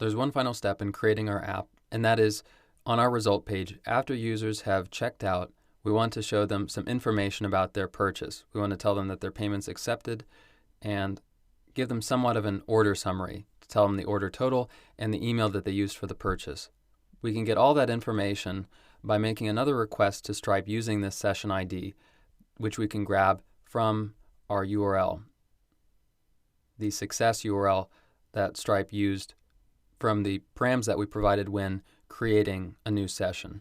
There's one final step in creating our app, and that is on our result page. After users have checked out, we want to show them some information about their purchase. We want to tell them that their payment's accepted and give them somewhat of an order summary to tell them the order total and the email that they used for the purchase. We can get all that information by making another request to Stripe using this session ID, which we can grab from our URL, the success URL that Stripe used from the params that we provided when creating a new session.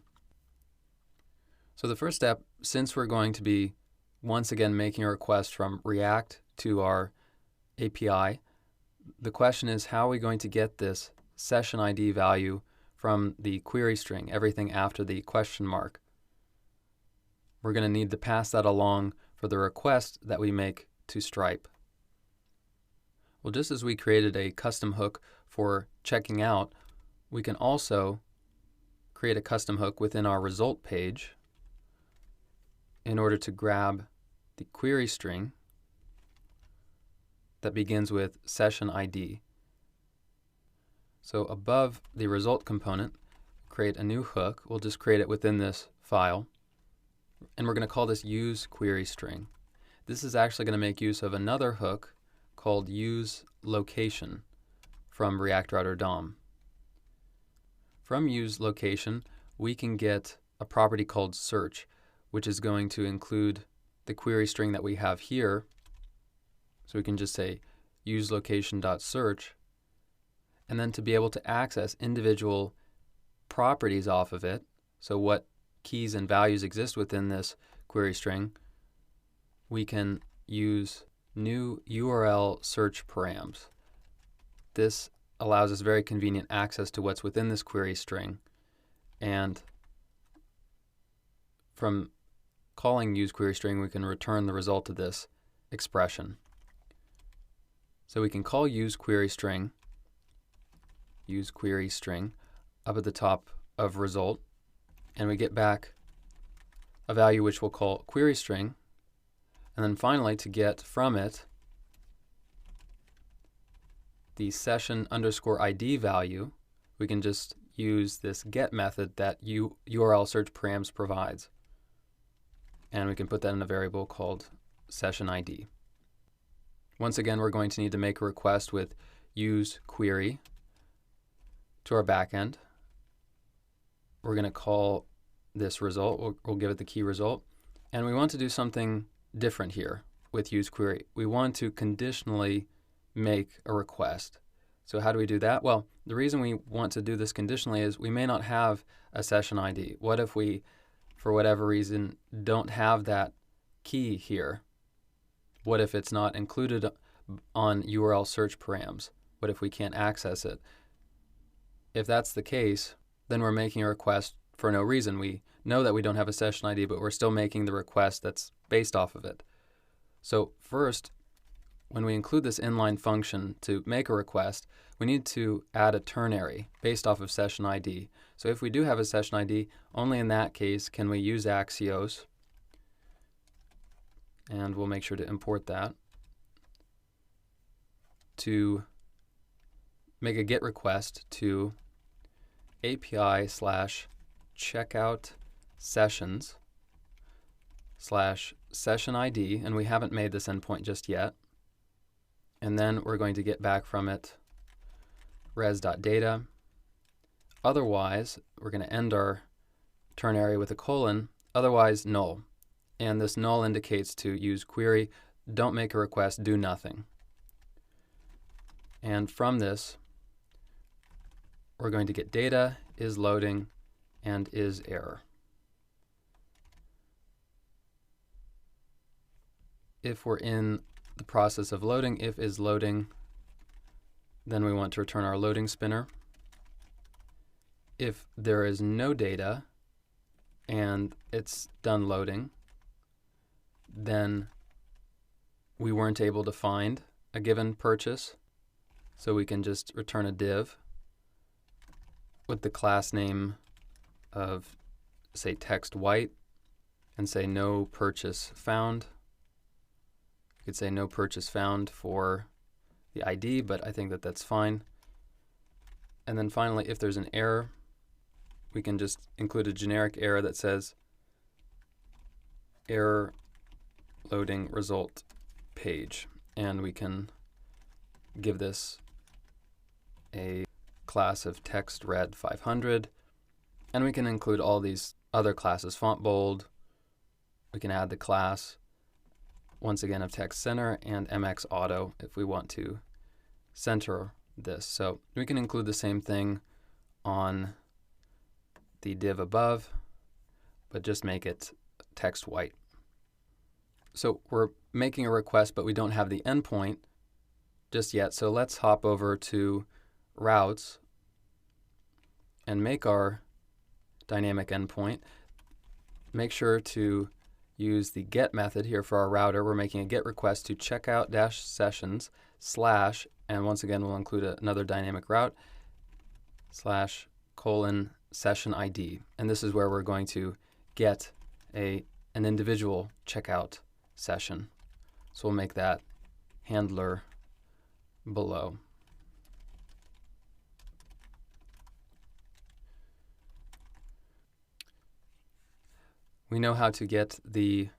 So the first step, since we're going to be once again making a request from React to our API, the question is, how are we going to get this session ID value from the query string, everything after the question mark? We're going to need to pass that along for the request that we make to Stripe. Well, just as we created a custom hook for checking out, we can also create a custom hook within our result page in order to grab the query string that begins with session ID. So above the result component, create a new hook. We'll just create it within this file, and we're going to call this use query string. This is actually going to make use of another hook called use location from React Router DOM. From use location, we can get a property called search, which is going to include the query string that we have here. So we can just say use location.search, and then to be able to access individual properties off of it, so what keys and values exist within this query string, we can use new URL search params. This allows us very convenient access to what's within this query string, and from calling use query string, we can return the result of this expression. So we can call use query string up at the top of result, and we get back a value which we'll call query string, and then finally to get from it the session underscore ID value, we can just use this get method that URL search params provides. And we can put that in a variable called session ID. Once again, we're going to need to make a request with use query to our backend. We're going to call this result, we'll give it the key result, and we want to do something different here with use query. We want to conditionally make a request. So how do we do that? Well, the reason we want to do this conditionally is we may not have a session ID. What if we, for whatever reason, don't have that key here? What if it's not included on URL search params? What if we can't access it? If that's the case, then we're making a request for no reason. We know that we don't have a session ID, but we're still making the request that's based off of it. So first, when we include this inline function to make a request, we need to add a ternary based off of session ID. So if we do have a session ID, only in that case can we use Axios, and we'll make sure to import that, to make a GET request to API/checkout sessions/session ID, and we haven't made this endpoint just yet. And then we're going to get back from it res.data. Otherwise, we're going to end our ternary with a colon, otherwise null. And this null indicates to use query, don't make a request, do nothing. And from this, we're going to get data, is loading, and is error. If we're in the process of loading, if is loading, then we want to return our loading spinner. If there is no data and it's done loading, then we weren't able to find a given purchase, so we can just return a div with the class name of, say, text white, and say no purchase found. You could say no purchase found for the ID, but I think that that's fine. And then finally, if there's an error, we can just include a generic error that says error loading result page. And we can give this a class of text red 500. And we can include all these other classes, font bold. We can add the class, once again, of text center and MX auto if we want to center this. So we can include the same thing on the div above, but just make it text white. So we're making a request, but we don't have the endpoint just yet. So let's hop over to routes and make our dynamic endpoint. Make sure to use the get method here for our router. We're making a get request to checkout-sessions / and once again we'll include another dynamic route / session ID. And this is where we're going to get an individual checkout session. So we'll make that handler below. We know how to get the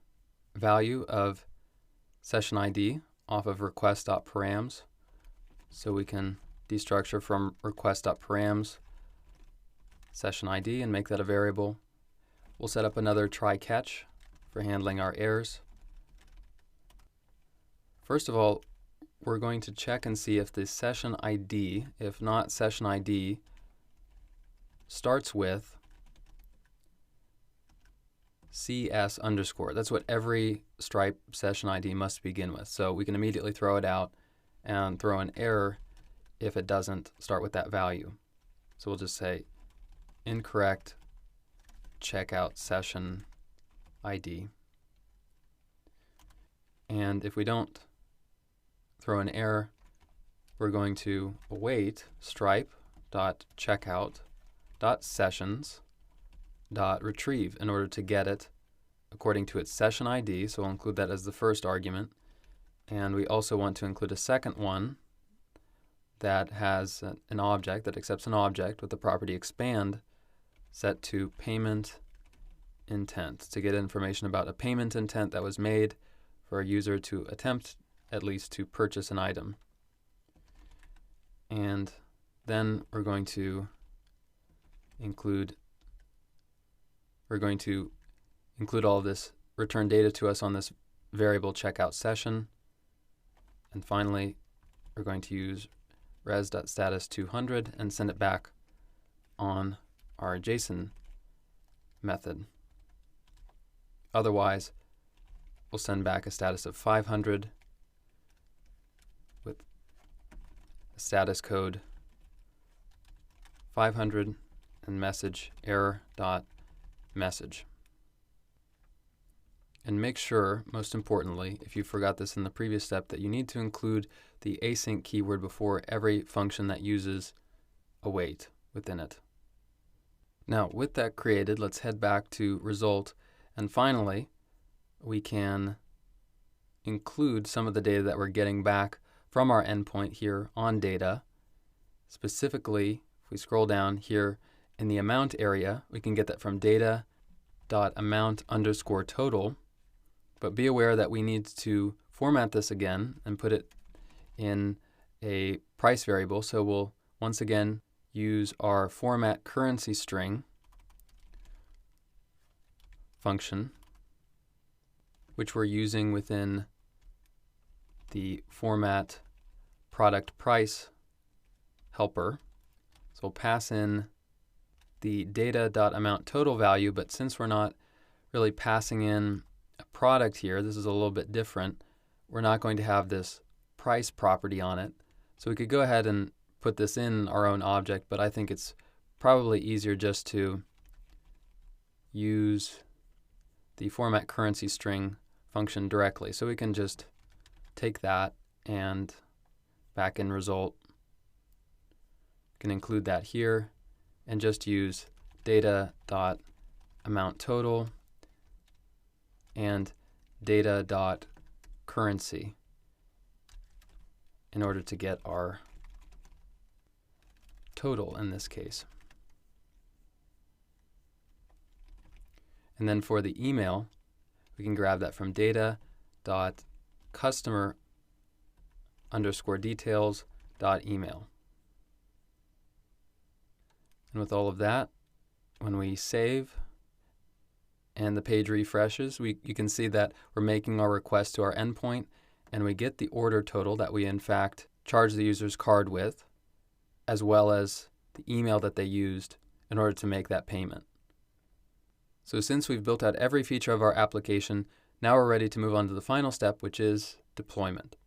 value of session ID off of request.params. So we can destructure from request.params session ID and make that a variable. We'll set up another try catch for handling our errors. First of all, we're going to check and see if the session ID, if not session ID, starts with CS underscore. That's what every Stripe session ID must begin with. So we can immediately throw it out and throw an error if it doesn't start with that value. So we'll just say incorrect checkout session ID. And if we don't throw an error, we're going to await stripe.checkout.sessions.retrieve in order to get it according to its session ID. So we'll include that as the first argument. And we also want to include a second one that has an object, that accepts an object with the property expand set to payment intent to get information about a payment intent that was made for a user to attempt at least to purchase an item. And then we're going to include all of this return data to us on this variable checkout session. And finally, we're going to use res.status200 and send it back on our JSON method. Otherwise, we'll send back a status of 500 with a status code 500 and message error.message. And make sure, most importantly, if you forgot this in the previous step, that you need to include the async keyword before every function that uses await within it. Now, with that created, let's head back to result. And finally, we can include some of the data that we're getting back from our endpoint here on data. Specifically, if we scroll down here in the amount area, we can get that from data.amount_total. But be aware that we need to format this again and put it in a price variable. So we'll once again use our format currency string function, which we're using within the format product price helper. So we'll pass in the data.amountTotal value, but since we're not really passing in a product here, this is a little bit different. We're not going to have this price property on it. So we could go ahead and put this in our own object, but I think it's probably easier just to use the format currency string function directly. So we can just take that and back in result, we can include that here and just use data.amountTotal and data.currency in order to get our total in this case. And then for the email, we can grab that from data.customer_details.email. And with all of that, when we save and the page refreshes, you can see that we're making our request to our endpoint, and we get the order total that we in fact charge the user's card with, as well as the email that they used in order to make that payment. So since we've built out every feature of our application, now we're ready to move on to the final step, which is deployment.